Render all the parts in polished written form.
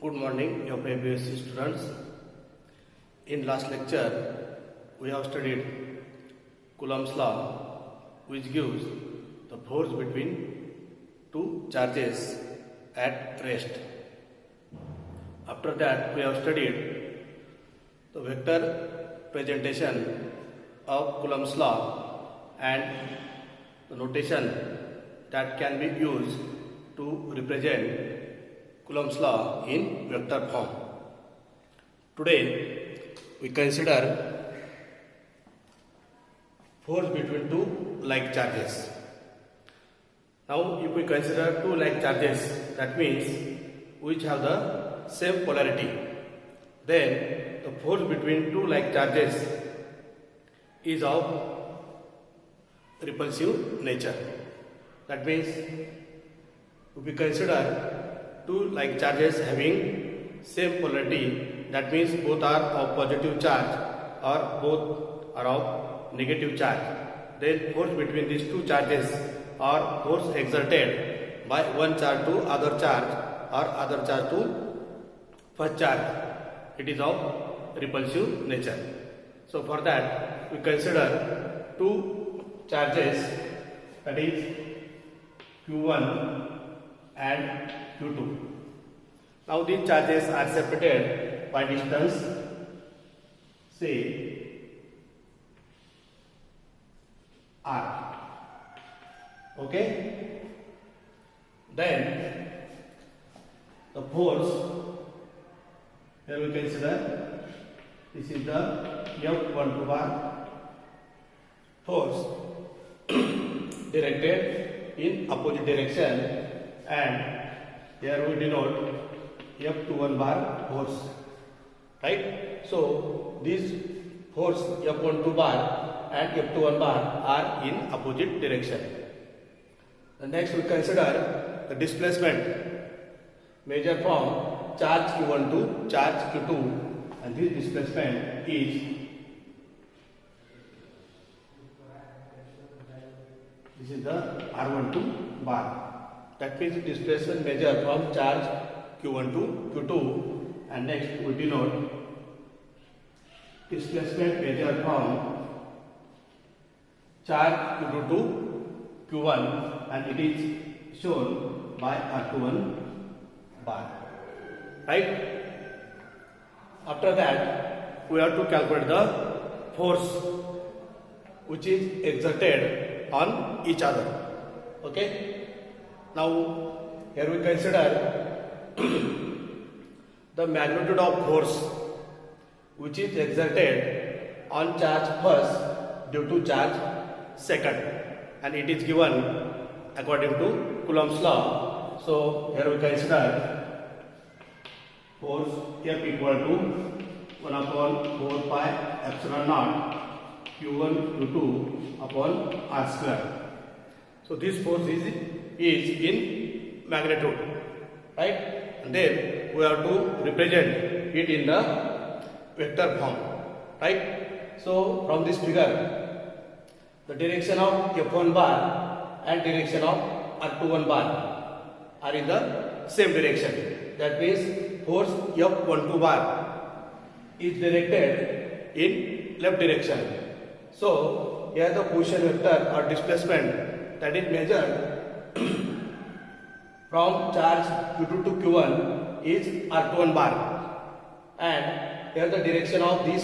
Good morning, your previous students. In last lecture, we have studied Coulomb's law, which gives the force between two charges at rest. After that, we have studied the vector presentation of Coulomb's law and the notation that can be used to represent Coulomb's law in vector form. Today, we consider force between two like charges. Now, if we consider two like charges, that means which have the same polarity, then the force between two like charges is of repulsive nature. That means if we consider two like charges having same polarity, that means both are of positive charge or both are of negative charge, then force between these two charges or force exerted by one charge to other charge or other charge to first charge, it is of repulsive nature. So for that we consider two charges, that is Q1 and Q2. Now these charges are separated by distance, say R. Okay? Then the force, here we consider this is the F12 bar force directed in opposite direction, and here we denote F21 bar force, right? So this force F12 bar and F21 bar are in opposite direction. And next we consider the displacement measured from charge Q1 to charge Q2, and this displacement is the R12 bar. That means displacement measured from charge Q1 to Q2, and next we denote displacement measured from charge Q2 to Q1, and it is shown by R21 bar, right? After that we have to calculate the force which is exerted on each other. Okay? Now here we consider the magnitude of force which is exerted on charge first due to charge second, and it is given according to Coulomb's law. So here we consider force F equal to 1 upon 4 pi epsilon naught Q1 Q2 upon R square. So this force is in magnitude, right? And then we have to represent it in the vector form, right? So from this figure, the direction of F1 bar and direction of R21 bar are in the same direction. That means force F12 bar is directed in left direction. So here the position vector or displacement that is measured from charge Q2 to Q1 is R21 bar, and here the direction of this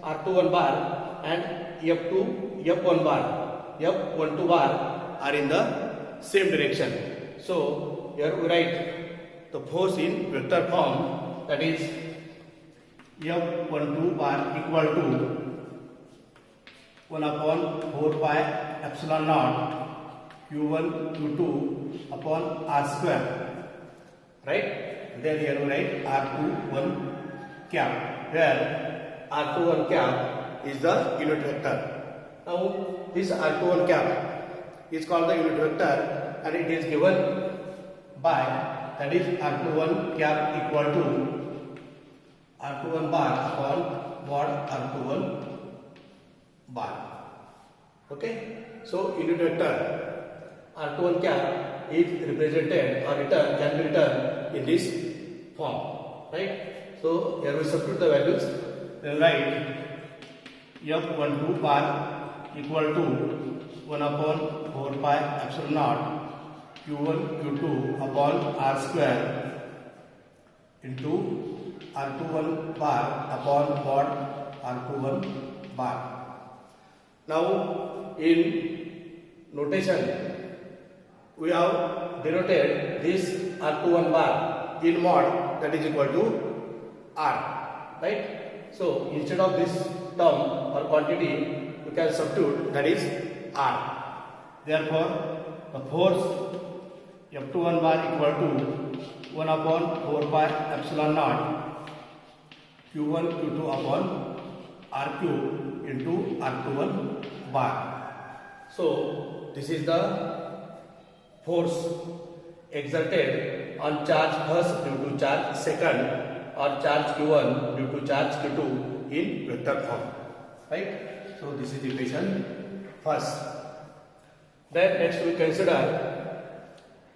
R21 bar and F1 bar are in the same direction. So here we write the force in vector form, that is F12 bar equal to 1 upon 4 pi epsilon naught Q1 Q2 upon R square, right? Then here we write R21 cap, where R21 cap is the unit vector. Now this R21 cap is called the unit vector, and it is given by, that is R21 cap equal to R21 bar upon mod R21 bar. Okay? So unit vector R21 cap is represented or can be written in this form. right? So here we substitute the values. Then write F12 bar equal to 1 upon 4 pi epsilon naught Q1 Q2 upon R square into R21 bar upon mod R21 bar. Now in notation we have denoted this R21 bar in mod, that is equal to R, right? So instead of this term or quantity we can substitute, that is R. Therefore the force F21 bar equal to 1 upon 4 pi epsilon naught Q1 Q2 upon R cube into R21 bar. So this is the force exerted on charge first due to charge second, or charge Q1 due to charge Q2 in vector form, right? So this is equation first. Then next we consider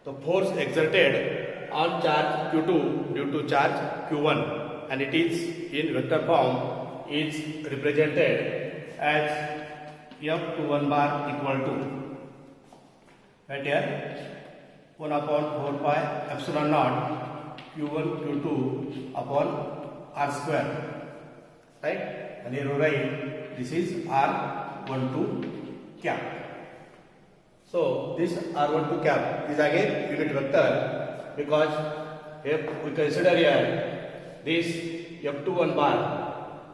the force exerted on charge Q2 due to charge Q1, and it is in vector form, is represented as F21 bar equal to, right here, 1 upon 4 pi epsilon naught Q1 Q2 upon R square, right? And here we write this is R12 cap. So this R12 cap is again unit vector, because if we consider here this F21 bar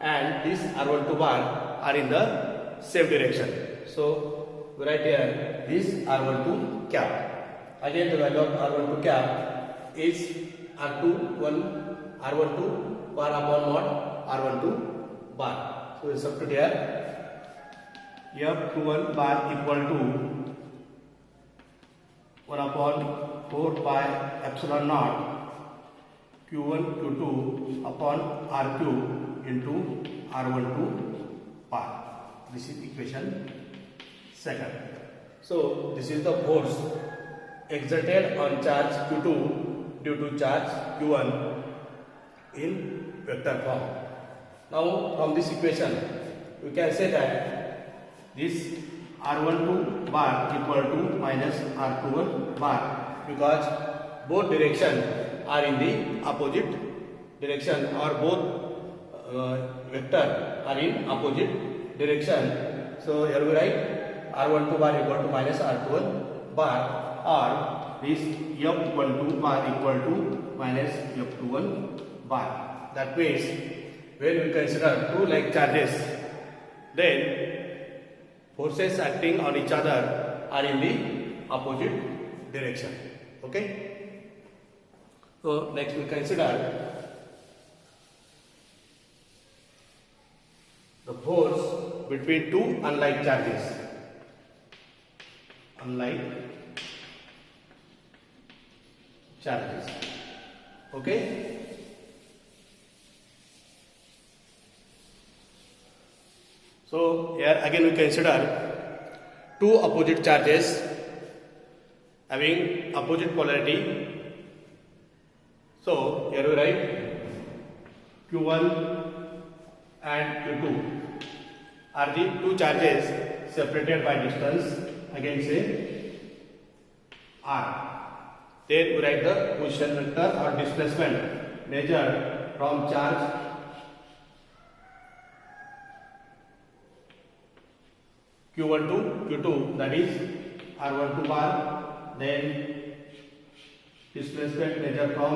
and this R12 bar are in the same direction. So we write here this R12 cap. Again the value of R12 cap is R12 bar upon mod R12 bar. So we substitute here F21 bar equal to 1 upon 4 pi epsilon naught Q1 Q2 upon R cube into R12 bar. This is equation second. So this is the force exerted on charge Q2 due to charge Q1 in vector form. Now from this equation we can say that this R12 bar equal to minus R21 bar, because both directions are in the opposite direction, or both vector are in opposite direction. So here we write R12 bar equal to minus R21 bar, or this F12 bar equal to minus F21 bar. That means when we consider two like charges, then forces acting on each other are in the opposite direction. Okay. So next we consider the force between two unlike charges. Unlike charges. Okay. So here again we consider two opposite charges having opposite polarity. So here we write Q1 and Q2 are the two charges separated by distance, again say R. Then we write the position vector or displacement measured from charge Q1 to Q2, that is R12 bar, then displacement measured from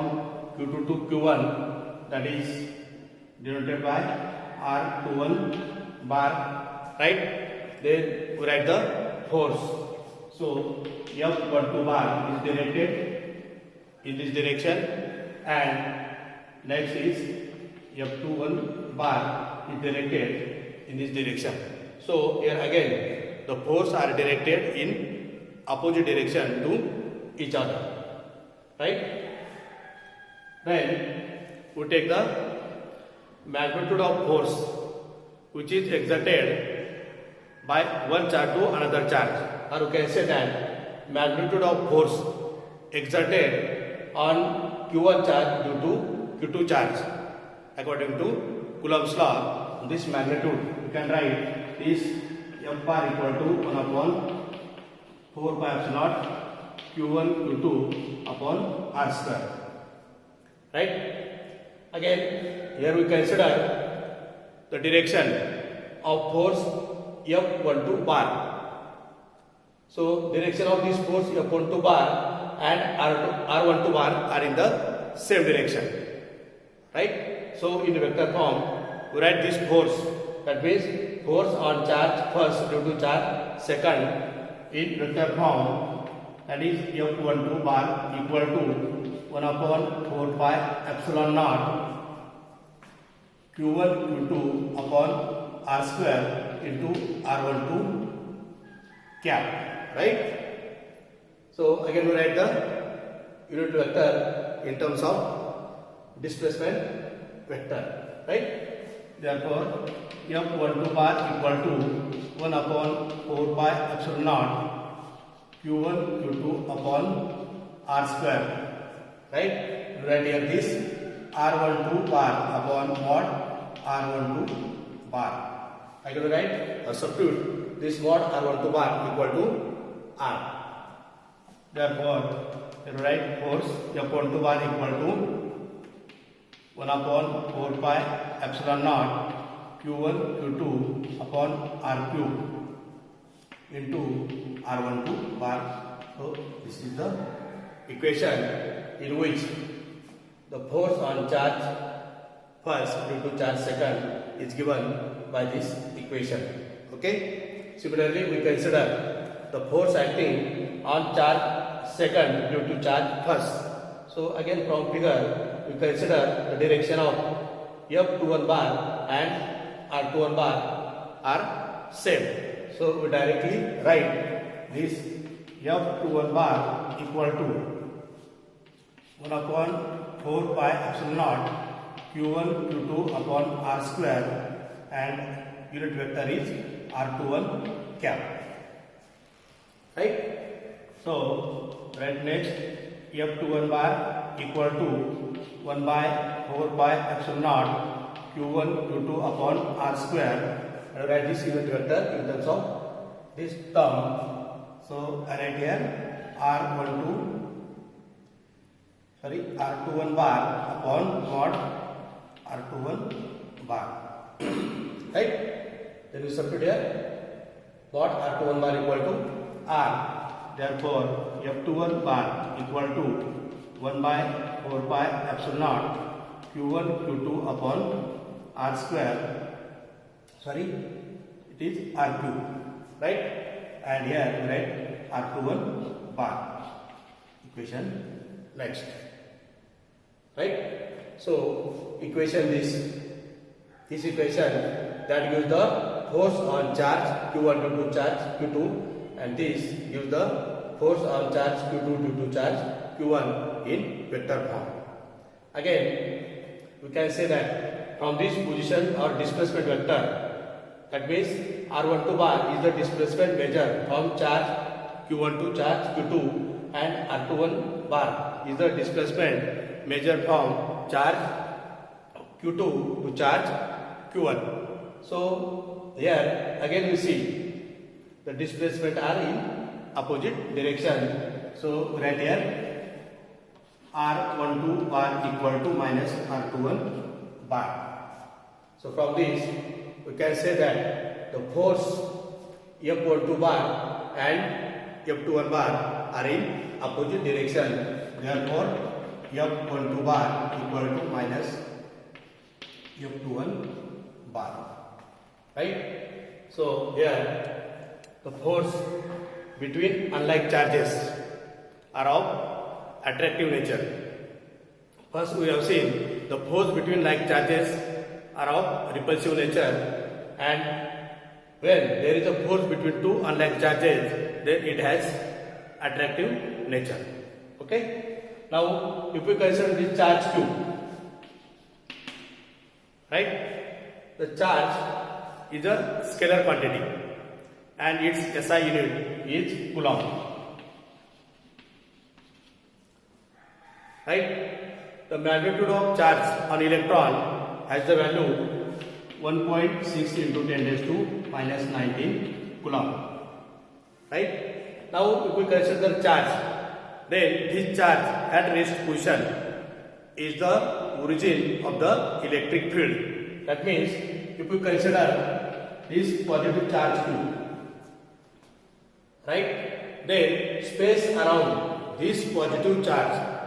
Q2 to Q1, that is denoted by R21 bar, right? Then we write the force. So F12 bar is directed in this direction, and next is F21 bar is directed in this direction. So here again the force are directed in opposite direction to each other, right? Then we take the magnitude of force which is exerted by one charge to another charge, or you can say that magnitude of force exerted on Q1 charge due to Q2 charge. According to Coulomb's law, this magnitude you can write is F bar equal to 1 upon 4 pi epsilon Q1 Q2 upon R square. Right? Again, here we consider the direction of force F12 bar. So direction of this force F12 bar and R12 bar are in the same direction. Right? So in vector form, we write this force. That means force on charge first due to charge second in vector form. That is F12 bar equal to 1 upon 4 pi epsilon naught Q1 Q2 upon R square into R12 cap. Right? So again we write the unit vector in terms of displacement vector. Right? Therefore F12 bar equal to 1 upon 4 pi epsilon naught Q1 Q2 upon R square. Right? Write here this R12 bar upon mod R12 bar. I can write or substitute this mod R12 bar equal to R. Therefore, you write force F12 bar equal to 1 upon 4 pi epsilon naught Q1 Q2 upon R cube into R12 bar. So this is the equation in which the force on charge first due to charge second is given by this equation. Okay. Similarly, we consider the force acting on charge second due to charge first. So again from figure we consider the direction of F21 bar and R21 bar are same. So we directly write this F21 bar equal to 1 upon 4 pi epsilon naught Q1 Q2 upon R square and unit vector is R21 cap. Right? So write next F21 bar equal to 1 by 4 pi epsilon naught Q1 Q2 upon R square. And write this unit vector in terms of this term. So I write here R21 bar upon mod R21 bar. Right? Then we substitute here mod R21 bar equal to R. Therefore, F21 bar equal to 1 by 4 pi epsilon naught Q1 Q2 upon R square. Sorry, it is R cube. Right? And here we write R21 bar. Equation next. Right? So equation this equation that gives the force on charge Q1 due to charge Q2, and this gives the force on charge Q2 due to charge Q1 in vector form. Again, we can say that from this position or displacement vector, that means R12 bar is the displacement measured from charge Q1 to charge Q2, and R21 bar is the displacement measured from charge Q2 to charge Q1. So here again we see the displacement are in opposite direction. So right here R12 bar equal to minus R21 bar. So from this we can say that the force F12 bar and F21 bar are in opposite direction. Therefore, F12 bar equal to minus F21 bar. Right? So here the force between unlike charges are of attractive nature. First we have seen the force between like charges are of repulsive nature, and when there is a force between two unlike charges, then it has attractive nature. Okay? Now if we consider this charge Q, right? The charge is a scalar quantity and its SI unit is Coulomb. Right? the magnitude of charge on electron has the value 1.6 into 10 raised to minus 19 coulomb. Right? Now, if we consider charge, then this charge at rest position is the origin of the electric field. That means, if we consider this positive charge Q, right? Then space around this positive charge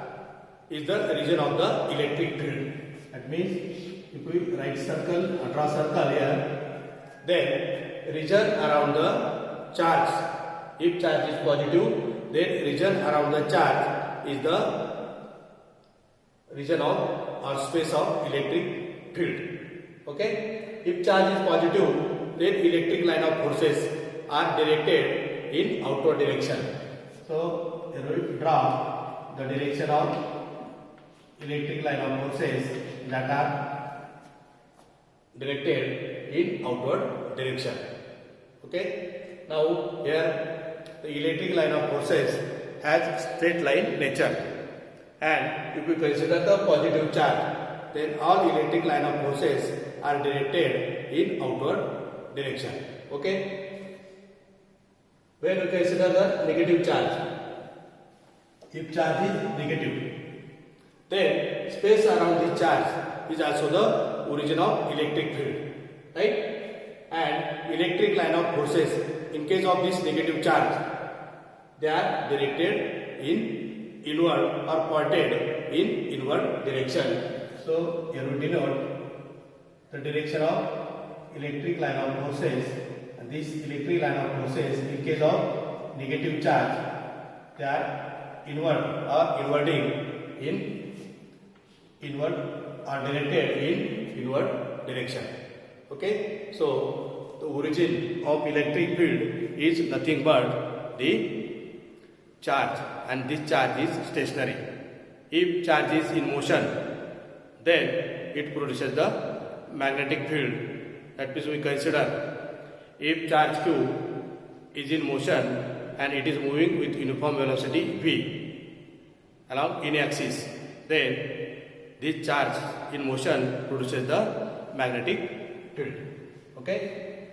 is the region of the electric field. That means, if we write circle, draw circle here, then region around the charge, if charge is positive, then region around the charge is the region of or space of electric field. Okay? If charge is positive, then electric line of forces are directed in outward direction. So, here we draw the direction of electric line of forces that are directed in outward direction. Okay? Now, here the electric line of forces has straight line nature, and if we consider the positive charge, then all electric line of forces are directed in outward direction. Okay? When we consider the negative charge, if charge is negative, then space around the charge is also the origin of electric field, right? And electric line of forces, in case of this negative charge, they are directed in inward or pointed in inward direction. So, here we denote the direction of electric line of forces, and this electric line of forces, in case of negative charge, they are inward or inverting in inward or directed in inward direction. Okay? So, the origin of electric field is nothing but the charge, and this charge is stationary. If charge is in motion, then it produces the magnetic field. That means we consider if charge Q is in motion and it is moving with uniform velocity v along any axis, then this charge in motion produces the magnetic field. Okay?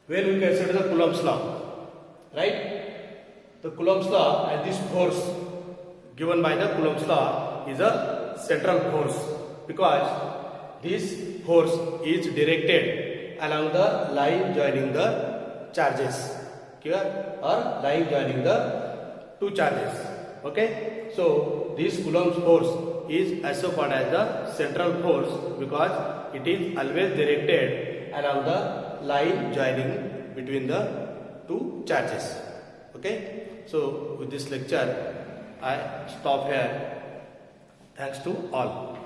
When we consider the Coulomb's law, right? The Coulomb's law and this force given by the Coulomb's law is a central force, because this force is directed along the line joining the charges, clear? Or line joining the two charges. Okay? So, this Coulomb's force is also called as the central force, because it is always directed along the line joining between the two charges. Okay? So, with this lecture, I stop here. Thanks to all.